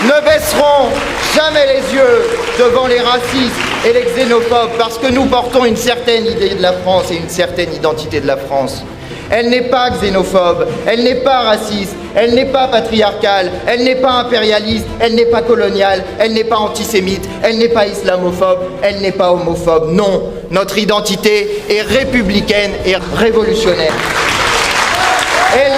ne baisserons jamais les yeux devant les racistes et les xénophobes parce que nous portons une certaine idée de la France et une certaine identité de la France. Elle n'est pas xénophobe, elle n'est pas raciste, elle n'est pas patriarcale, elle n'est pas impérialiste, elle n'est pas coloniale, elle n'est pas antisémite, elle n'est pas islamophobe, elle n'est pas homophobe. Non, notre identité est républicaine et révolutionnaire. Elle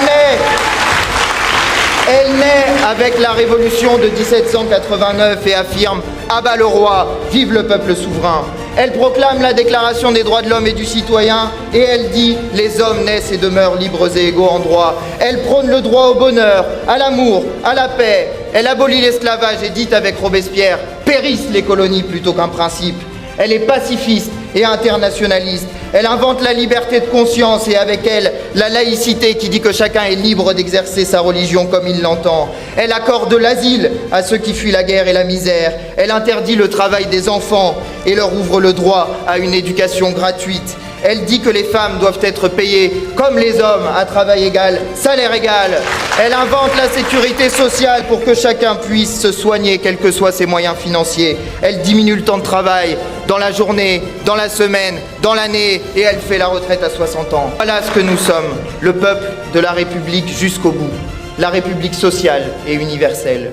naît avec la révolution de 1789 et affirme « À bas le roi, vive le peuple souverain ». Elle proclame la Déclaration des droits de l'homme et du citoyen et elle dit « Les hommes naissent et demeurent libres et égaux en droit ». Elle prône le droit au bonheur, à l'amour, à la paix. Elle abolit l'esclavage et dit avec Robespierre « Périssent les colonies plutôt qu'un principe ». Elle est pacifiste et internationaliste. Elle invente la liberté de conscience et avec elle, la laïcité qui dit que chacun est libre d'exercer sa religion comme il l'entend. Elle accorde l'asile à ceux qui fuient la guerre et la misère. Elle interdit le travail des enfants et leur ouvre le droit à une éducation gratuite. Elle dit que les femmes doivent être payées comme les hommes à travail égal, salaire égal. Elle invente la sécurité sociale pour que chacun puisse se soigner, quels que soient ses moyens financiers. Elle diminue le temps de travail dans la journée, dans la semaine, dans l'année, et elle fait la retraite à 60 ans. Voilà ce que nous sommes, le peuple de la République jusqu'au bout. La République sociale et universelle.